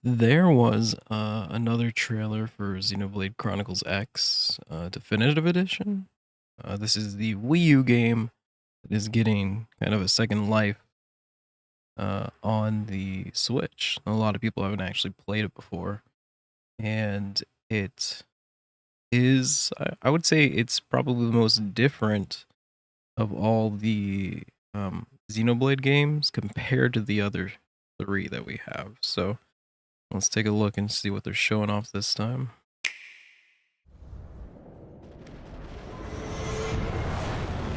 There was another trailer for Xenoblade Chronicles X Definitive Edition. This is the Wii U game that is getting kind of a second life on the Switch. A lot of people haven't actually played it before. And it is, I would say, it's probably the most different of all the Xenoblade games compared to the other three that we have. So let's take a look and see what they're showing off this time.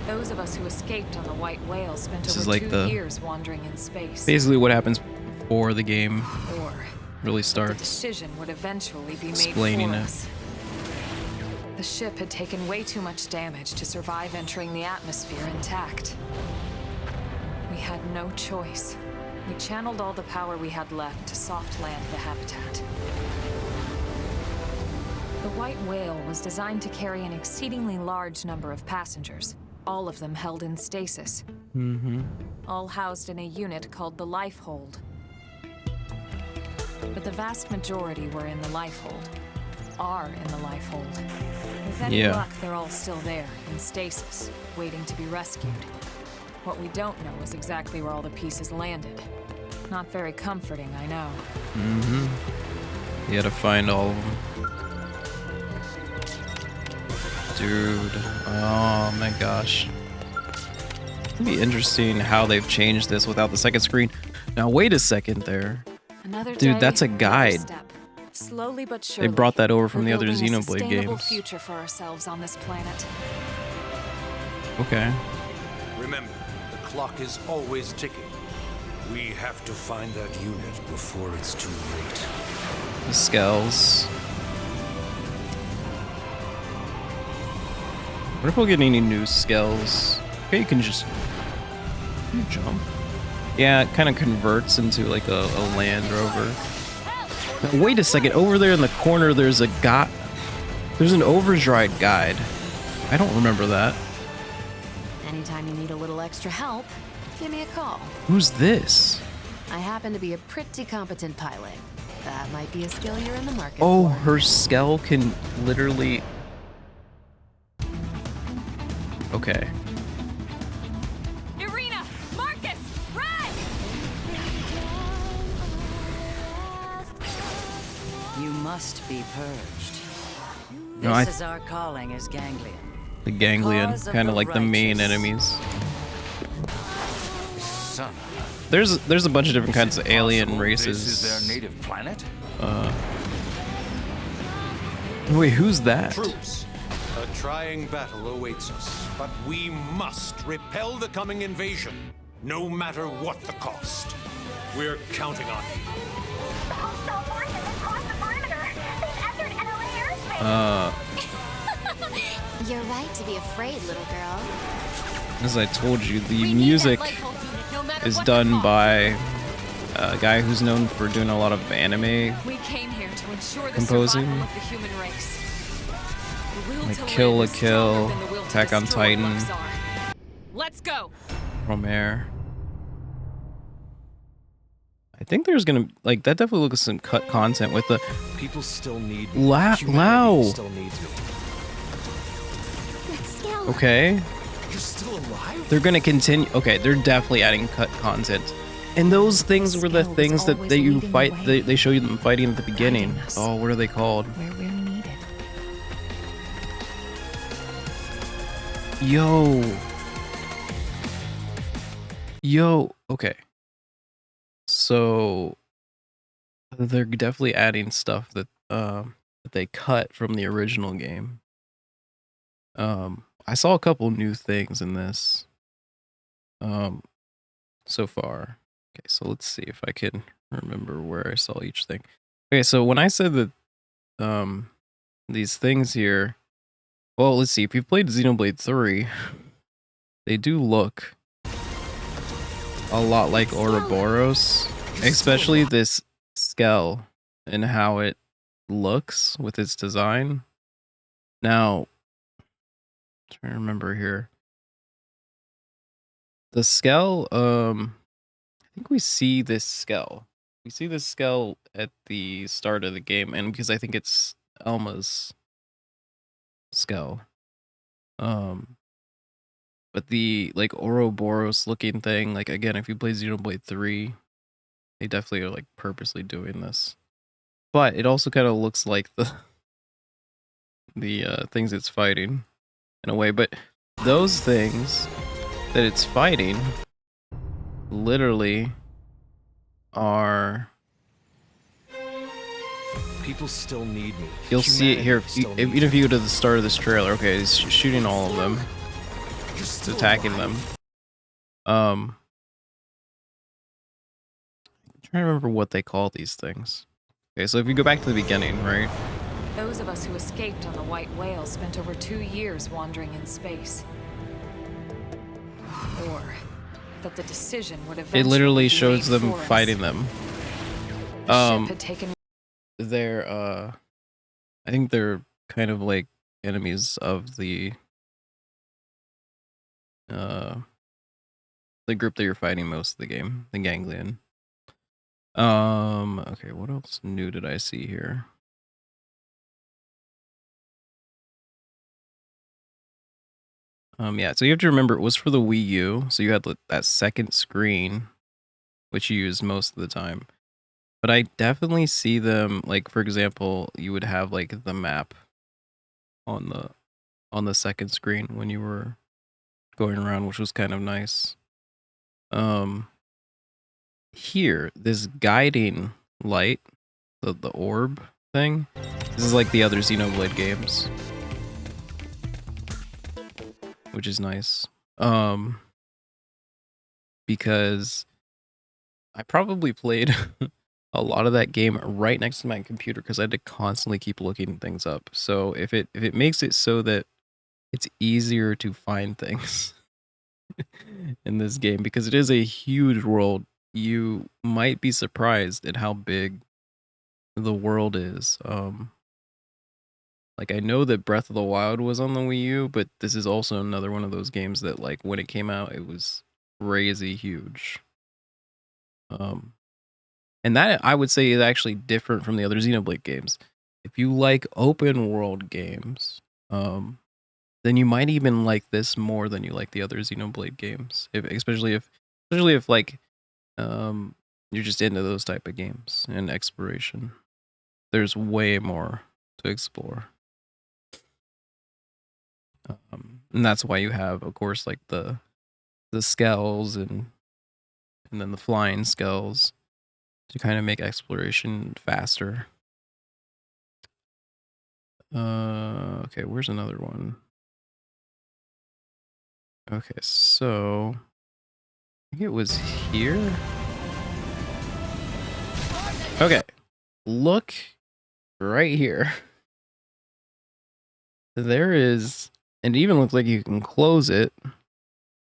Those of us who escaped on the White Whale spent This is over like 2 years wandering in space. basically what happens before the game Or really the starts. decision would eventually be made Explaining for it. us. The ship had taken way too much damage to survive entering the atmosphere intact. We had no choice. We channeled all the power we had left to soft land the habitat. The White Whale was designed to carry an exceedingly large number of passengers, all of them held in stasis, all housed in a unit called the Lifehold. But the vast majority were in the Lifehold, are in the Lifehold. With any luck, they're all still there, in stasis, waiting to be rescued. What we don't know is exactly where all the pieces landed. Not very comforting, I know. You gotta find all of them. Dude, oh my gosh. It'd be interesting how they've changed this without the second screen. Now wait a second there. Another Dude, day, that's a another guide. step. Slowly but They surely, brought that over from the we're other building a Xenoblade sustainable games. future for ourselves on this planet. Okay. Remember, the clock is always ticking. We have to find that unit before it's too late. The skulls. What if we'll get any new skulls? Okay, you can just jump. Yeah, it kind of converts into like a Land Rover. Now, wait a second, over there in the corner there's a there's an Overdrive guide. I don't remember that. Anytime you need a little extra help, give me a call. Who's this? I happen to be a pretty competent pilot. That might be a skill you're in the market Oh, for. her skull can literally... Okay. Irina! Marcus! Run! You must be purged. No, This is our calling as Ganglion. The ganglion, Cause of kind of the like the main righteous. enemies. Son, There's a bunch of different kinds of alien this races. is their native planet? Wait, who's that? Troops, a trying battle awaits us, but we must repel the coming invasion, no matter what the cost. We're counting on you. The hostile forces have crossed the perimeter. They've entered enemy airspace. You're right to be afraid, little girl. As I told you, the music is done by a guy who's known for doing a lot of anime. We came here to ensure the Composing. survival of the human race. The will Like to Kill live la is Kill, stronger than the will to Attack on destroy Titan. Luxor. Let's go. Romare. I think there's gonna like that definitely looks some cut content with the People still need Lao. still needs me. Let's go. Okay. You're still alive? They're gonna continue. Okay, they're definitely adding cut content. And those things were the Skill was things that always you leading the fight. way. They show you them fighting at the beginning. Guiding us. Oh, what are they called? Where we're needed. Yo. Okay. So they're definitely adding stuff that that they cut from the original game. I saw a couple new things in this. So far. Okay, so let's see if I can remember where I saw each thing. Okay, so when I said that these things here, well, let's see. If you've played Xenoblade 3, they do look a lot like Ouroboros, especially this skull and how it looks with its design. Now, I'm trying to remember here. The skull, I think we see this skull we see this skull at the start of the game, and because I think it's Elma's skull. But the like Ouroboros looking thing, like again, if you play Xenoblade 3, they definitely are like purposely doing this. But it also kind of looks like the things it's fighting in a way. But those things that it's fighting literally are. People still need me. You'll see it here, even if you go to the start of this trailer. Okay, he's shooting all of them. He's attacking them. I'm trying to remember what they call these things. Okay, so if you go back to the beginning, right? Those of us who escaped on the White Whale spent over 2 years wandering in space. Or that the decision would eventually It literally be shows made them for us. fighting them. The ship had taken. They're I think they're kind of like enemies of the group that you're fighting most of the game, the Ganglion. Okay, what else new did I see here? Yeah, so you have to remember it was for the Wii U, so you had that second screen, which you used most of the time. But I definitely see them, like, for example, you would have like the map on the second screen when you were going around, which was kind of nice. Here, this guiding light, the orb thing, this is like the other Xenoblade games, which is nice. Because I probably played a lot of that game right next to my computer because I had to constantly keep looking things up. So if it makes it so that it's easier to find things in this game, because it is a huge world, you might be surprised at how big the world is. Like I know that Breath of the Wild was on the Wii U, but this is also another one of those games that like when it came out, it was crazy huge. And that I would say is actually different from the other Xenoblade games. If you like open world games, then you might even like this more than you like the other Xenoblade games. Especially if like you're just into those type of games and exploration. There's way more to explore. And that's why you have, of course, like the skulls and then the flying skulls to kind of make exploration faster. Okay, where's another one? Okay, so I think it was here. Okay, look right here. There is, and it even looks like you can close it.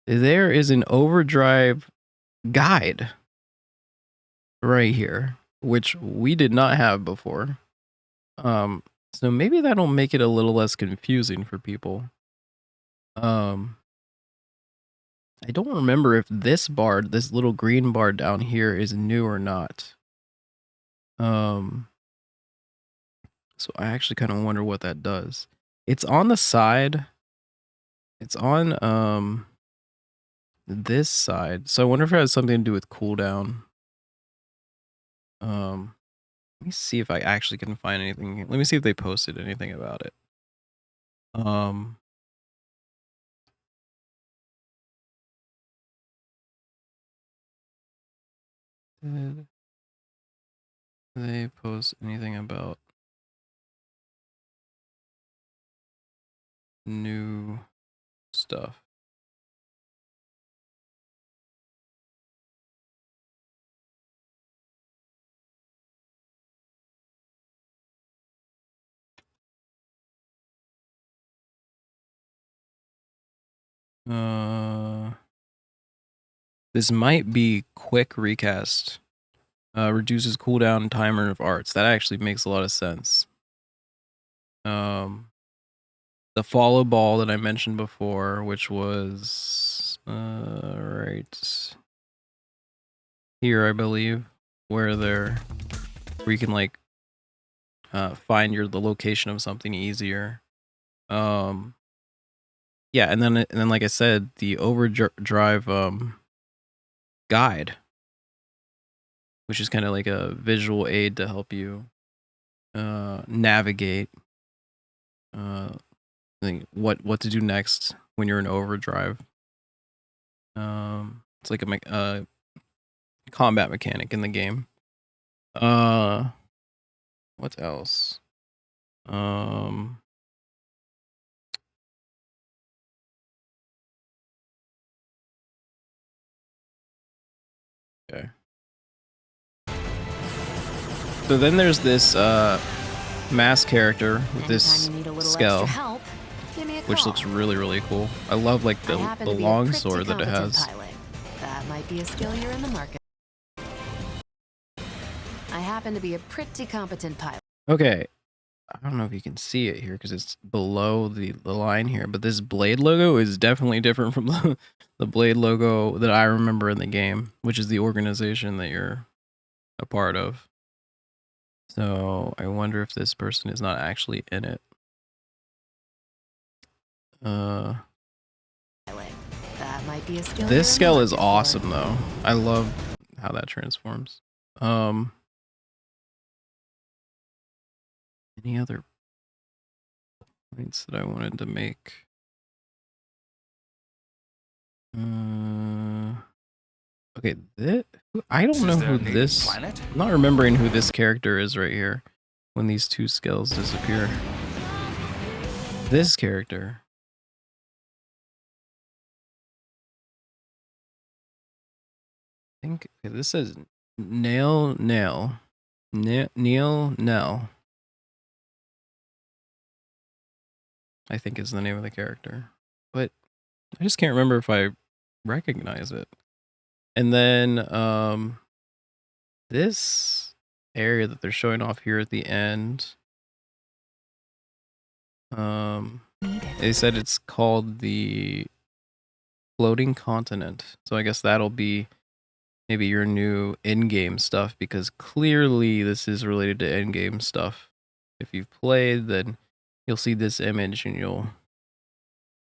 There is an overdrive guide right here, which we did not have before. So maybe that'll make it a little less confusing for people. I don't remember if this bar, this little green bar down here, is new or not. So I actually kind of wonder what that does. It's on the side. It's on this side. So I wonder if it has something to do with cooldown. Let me see if I actually can find anything. Let me see if they posted anything about it. Did they post anything about new stuff? This might be quick recast. Reduces cooldown timer of arts. That actually makes a lot of sense. The follow ball that I mentioned before, which was right here, I believe. where you can like find the location of something easier. Yeah, and then like I said, the overdrive guide, which is kind of like a visual aid to help you navigate what to do next when you're in overdrive. It's like a combat mechanic in the game. What else? Okay. So then there's this mass character with this skull, which looks really, really cool. I love like the long sword that it has. That might be a skill you're in the market. I happen to be a pretty competent pilot. Okay. I don't know if you can see it here because it's below the line here, but this blade logo is definitely different from the blade logo that I remember in the game, which is the organization that you're a part of. So I wonder if this person is not actually in it. That might be a skill. This skull is awesome though. I love how that transforms. Any other points that I wanted to make? Okay, I don't know who this. Planet? I'm not remembering who this character is right here when these two skulls disappear. This character. I think okay, this says Neil. I think is the name of the character, but I just can't remember if I recognize it. And then this area that they're showing off here at the end, they said it's called the floating continent. So I guess that'll be maybe your new in-game stuff, because clearly this is related to in-game stuff. If you've played, then you'll see this image and you'll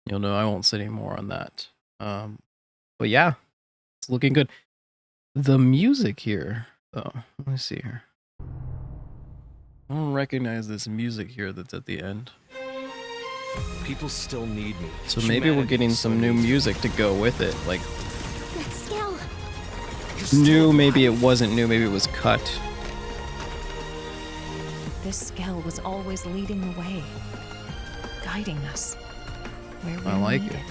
know. I won't say any more on that. But yeah, it's looking good. The music here, though, let me see here. I don't recognize this music here that's at the end. People still need me. So maybe we're getting some new music to go with it. Like, That skill. new, maybe it wasn't new, maybe it was cut. This skill was always leading the way, guiding us where we I like needed. it.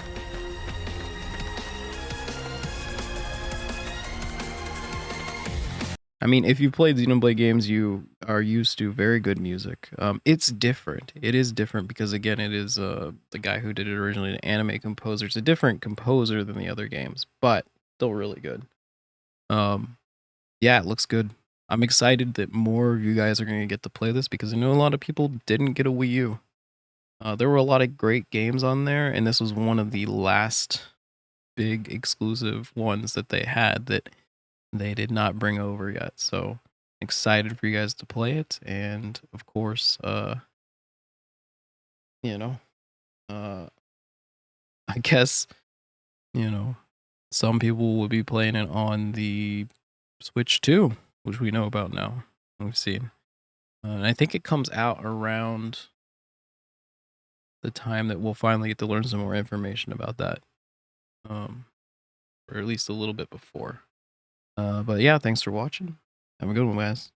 I mean, if you've played Xenoblade games, you are used to very good music. It's different. It is different because, again, it is the guy who did it originally, an anime composer. It's a different composer than the other games, but still really good. Yeah, it looks good. I'm excited that more of you guys are going to get to play this because I know a lot of people didn't get a Wii U. There were a lot of great games on there, and this was one of the last big exclusive ones that they had that they did not bring over yet. So excited for you guys to play it. And of course, I guess, some people will be playing it on the Switch too, which we know about now. We've seen. And I think it comes out around the time that we'll finally get to learn some more information about that. Or at least a little bit before. But yeah, thanks for watching. Have a good one, guys.